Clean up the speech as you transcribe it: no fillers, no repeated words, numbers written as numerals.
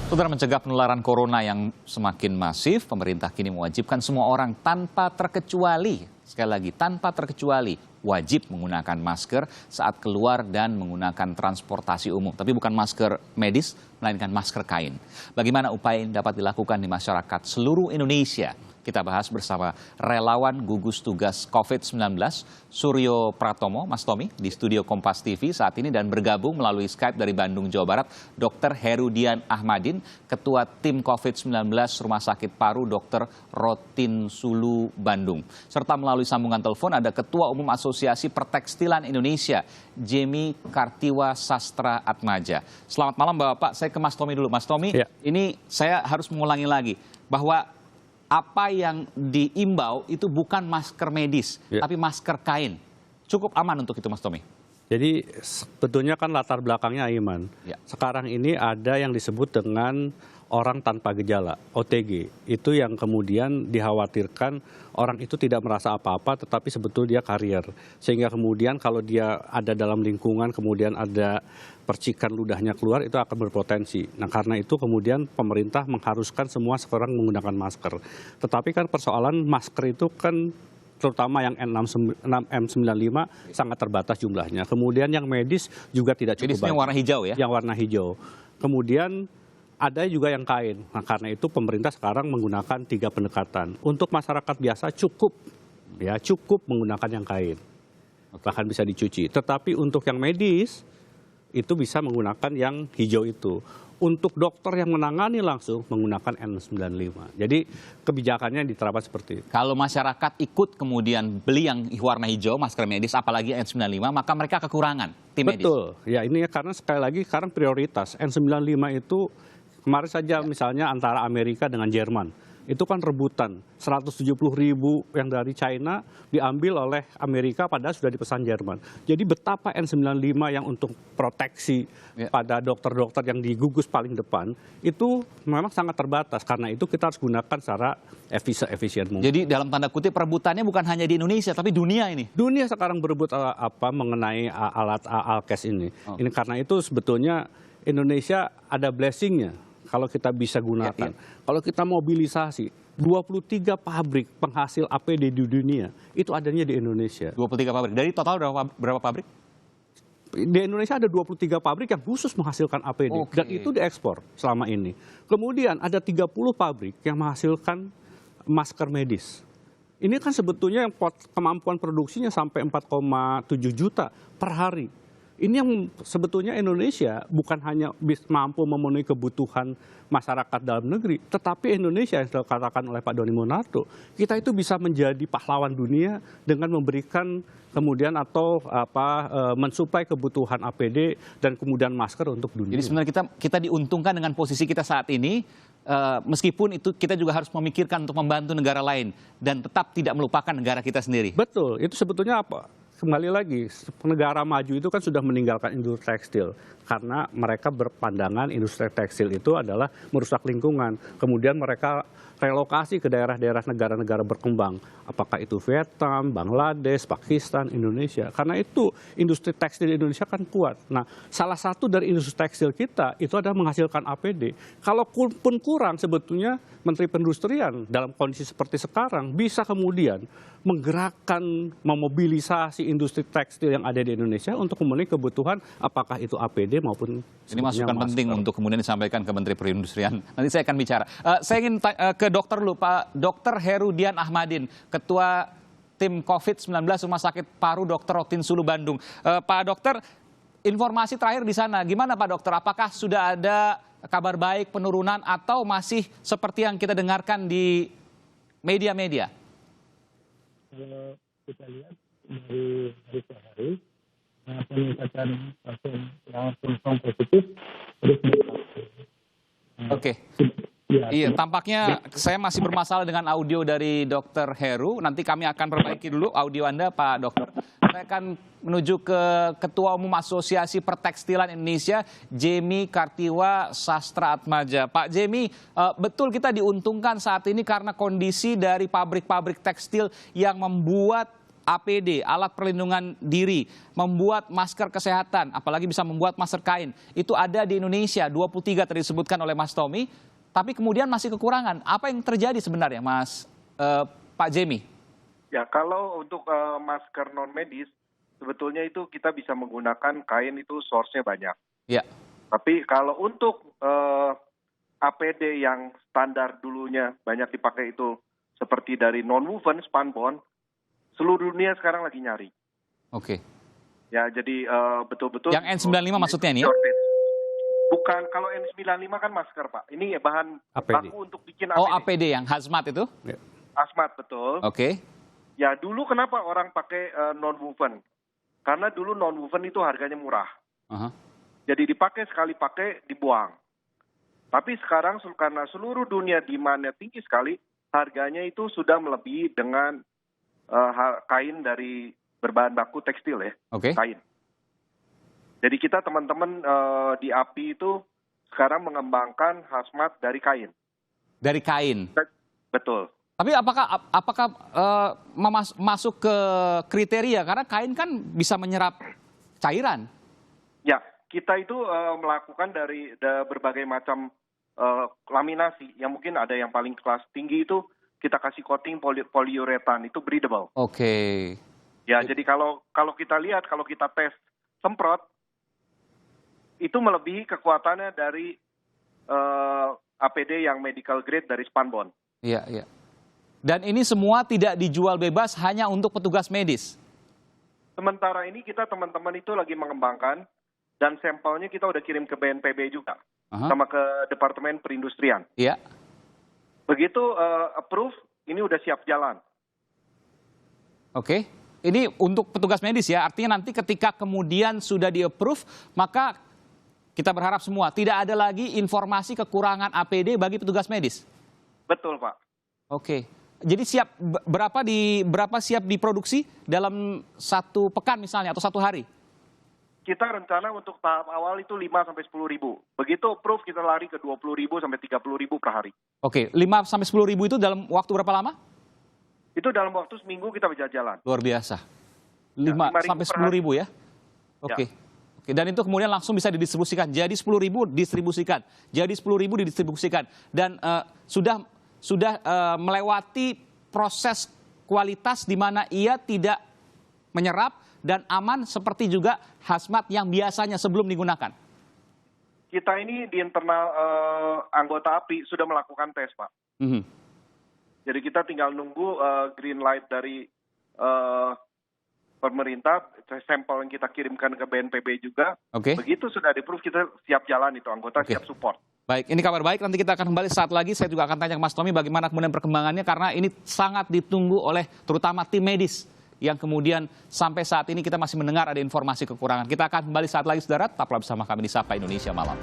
Saudara, mencegah penularan corona yang semakin masif, pemerintah kini mewajibkan semua orang tanpa terkecuali, sekali lagi tanpa terkecuali, wajib menggunakan masker saat keluar dan menggunakan transportasi umum. Tapi bukan masker medis, melainkan masker kain. Bagaimana upaya ini dapat dilakukan di masyarakat seluruh Indonesia? Kita bahas bersama relawan gugus tugas COVID-19, Suryo Pratomo, Mas Tommy, di studio Kompas TV saat ini, dan bergabung melalui Skype dari Bandung, Jawa Barat, Dr. Herudian Ahmadin, Ketua Tim COVID-19 Rumah Sakit Paru Dr. Rotin Sulu Bandung. Serta melalui sambungan telepon ada Ketua Umum Asosiasi Pertekstilan Indonesia, Jemi Kartiwa Sastra Atmaja. Selamat malam Bapak, saya ke Mas Tommy dulu. Mas Tommy, ini saya harus mengulangi lagi bahwa apa yang diimbau itu bukan masker medis, tapi masker kain. Cukup aman untuk itu, Mas Tommy? Jadi sebetulnya kan latar belakangnya, Aiman. Sekarang ini ada yang disebut dengan orang tanpa gejala, OTG. Itu yang kemudian dikhawatirkan orang itu tidak merasa apa-apa, tetapi sebetulnya dia karier. Sehingga kemudian kalau dia ada dalam lingkungan, kemudian ada percikan ludahnya keluar, itu akan berpotensi. Nah, karena itu kemudian pemerintah mengharuskan semua sekarang menggunakan masker. Tetapi kan persoalan masker itu kan terutama yang N95 sangat terbatas jumlahnya. Kemudian yang medis juga tidak cukup banyak. Medisnya yang warna hijau ya? Yang warna hijau. Kemudian ada juga yang kain. Nah, karena itu pemerintah sekarang menggunakan 3 pendekatan. Untuk masyarakat biasa cukup menggunakan yang kain. Bahkan bisa dicuci. Tetapi untuk yang medis itu bisa menggunakan yang hijau itu. Untuk dokter yang menangani langsung menggunakan N95. Jadi kebijakannya diterapkan seperti itu. Kalau masyarakat ikut kemudian beli yang warna hijau, masker medis, apalagi N95, maka mereka kekurangan tim medis. Betul. Ya, ini karena sekali lagi sekarang prioritas. N95 itu kemarin saja misalnya antara Amerika dengan Jerman. Itu kan rebutan. 170.000 yang dari China diambil oleh Amerika padahal sudah dipesan Jerman. Jadi betapa N95 yang untuk proteksi pada dokter-dokter yang digugus paling depan itu memang sangat terbatas. Karena itu kita harus gunakan secara efisien mungkin. Jadi dalam tanda kutip perebutannya bukan hanya di Indonesia tapi dunia ini. Dunia sekarang berebut mengenai alat alkes ini. Ini karena itu sebetulnya Indonesia ada blessingnya. Kalau kita bisa gunakan, kalau kita mobilisasi 23 pabrik penghasil APD di dunia, itu adanya di Indonesia. 23 pabrik, dari total berapa pabrik? Di Indonesia ada 23 pabrik yang khusus menghasilkan APD, dan itu diekspor selama ini. Kemudian ada 30 pabrik yang menghasilkan masker medis. Ini kan sebetulnya yang kemampuan produksinya sampai 4,7 juta per hari. Ini yang sebetulnya Indonesia bukan hanya mampu memenuhi kebutuhan masyarakat dalam negeri, tetapi Indonesia yang dikatakan oleh Pak Doni Monardo, kita itu bisa menjadi pahlawan dunia dengan memberikan kemudian atau mensuplai kebutuhan APD dan kemudian masker untuk dunia. Jadi sebenarnya kita diuntungkan dengan posisi kita saat ini, meskipun itu kita juga harus memikirkan untuk membantu negara lain dan tetap tidak melupakan negara kita sendiri. Betul, itu sebetulnya apa? Kembali lagi, negara maju itu kan sudah meninggalkan industri tekstil karena mereka berpandangan industri tekstil itu adalah merusak lingkungan. Kemudian mereka relokasi ke daerah-daerah negara-negara berkembang, apakah itu Vietnam, Bangladesh, Pakistan, Indonesia. Karena itu industri tekstil Indonesia kan kuat. Nah, salah satu dari industri tekstil kita itu adalah menghasilkan APD. Kalaupun kurang, sebetulnya Menteri Perindustrian dalam kondisi seperti sekarang bisa kemudian menggerakkan, memobilisasi industri tekstil yang ada di Indonesia untuk memenuhi kebutuhan apakah itu APD maupun ini masukan penting untuk kemudian disampaikan ke Menteri Perindustrian. Nanti saya akan bicara. Saya ingin ke dokter dulu, Pak Dr. Herudian Ahmadin, Ketua Tim COVID-19 Rumah Sakit Paru Dr. Rotin Sulu Bandung. Pak Dokter, informasi terakhir di sana, gimana Pak Dokter? Apakah sudah ada kabar baik penurunan atau masih seperti yang kita dengarkan di media-media? Kalau kita lihat dari hari ke hari, peningkatan pasien yang confirm positif terus meningkat. Oke. Iya, tampaknya saya masih bermasalah dengan audio dari Dr. Heru. Nanti kami akan perbaiki dulu audio Anda, Pak Dokter. Saya akan menuju ke Ketua Umum Asosiasi Pertekstilan Indonesia, Jemi Kartiwa Sastra Atmaja. Pak Jemi, betul kita diuntungkan saat ini karena kondisi dari pabrik-pabrik tekstil yang membuat APD, alat perlindungan diri, membuat masker kesehatan, apalagi bisa membuat masker kain. Itu ada di Indonesia, 23 tadi disebutkan oleh Mas Tommy, tapi kemudian masih kekurangan. Apa yang terjadi sebenarnya, Pak Jemi? Ya, kalau untuk masker non-medis, sebetulnya itu kita bisa menggunakan kain, itu source-nya banyak. Ya. Tapi kalau untuk APD yang standar dulunya banyak dipakai itu seperti dari non-woven, spunbond, seluruh dunia sekarang lagi nyari. Oke. Ya, jadi betul-betul. Yang N95 maksudnya ini ya? Bukan, kalau N95 kan masker, Pak. Ini bahan APD. baku untuk bikin APD. Oh, APD yang hazmat itu? Asmat, betul. Oke. Ya, dulu kenapa orang pakai non-woven? Karena dulu non-woven itu harganya murah. Jadi dipakai sekali pakai, dibuang. Tapi sekarang karena seluruh dunia demand-nya tinggi sekali, harganya itu sudah melebihi dengan kain dari berbahan baku tekstil ya, Oke. kain. Jadi kita teman-teman di API itu sekarang mengembangkan hazmat dari kain. Dari kain? Betul. Tapi apakah masuk ke kriteria? Karena kain kan bisa menyerap cairan. Ya, kita itu melakukan dari berbagai macam laminasi. Yang mungkin ada yang paling kelas tinggi itu kita kasih coating polyuretan, itu breathable. Oke. Ya, jadi kalau kita lihat, kalau kita tes semprot, itu melebihi kekuatannya dari APD yang medical grade dari spunbond. Iya, iya. Dan ini semua tidak dijual bebas hanya untuk petugas medis? Sementara ini kita teman-teman itu lagi mengembangkan, dan sampelnya kita udah kirim ke BNPB juga, sama ke Departemen Perindustrian. Iya. Begitu approve, ini udah siap jalan. Oke. Ini untuk petugas medis ya, artinya nanti ketika kemudian sudah di-approve, maka kita berharap semua tidak ada lagi informasi kekurangan APD bagi petugas medis? Betul, Pak. Oke. Jadi berapa siap diproduksi dalam 1 pekan misalnya atau 1 hari? Kita rencana untuk tahap awal itu 5 sampai 10 ribu. Begitu approve kita lari ke 20 ribu sampai 30 ribu per hari. Oke, 5 sampai 10 ribu itu dalam waktu berapa lama? Itu dalam waktu seminggu kita bisa jalan. Luar biasa. 5 5 sampai per 10 hari. ribu ya? Oke. Ya. Oke, dan itu kemudian langsung bisa didistribusikan. Jadi 10 ribu distribusikan. Jadi 10 ribu didistribusikan. Dan sudah melewati proses kualitas di mana ia tidak menyerap dan aman seperti juga hazmat yang biasanya sebelum digunakan. Kita ini di internal anggota API sudah melakukan tes, Pak. Jadi kita tinggal nunggu green light dari pemerintah, sampel yang kita kirimkan ke BNPB juga. Oke. Begitu sudah di-approve, kita siap jalan itu, anggota siap support. Baik, ini kabar baik. Nanti kita akan kembali saat lagi. Saya juga akan tanya ke Mas Tommy bagaimana kemudian perkembangannya, karena ini sangat ditunggu oleh terutama tim medis yang kemudian sampai saat ini kita masih mendengar ada informasi kekurangan. Kita akan kembali saat lagi, saudara. Tetaplah bersama kami di Sapa Indonesia Malam.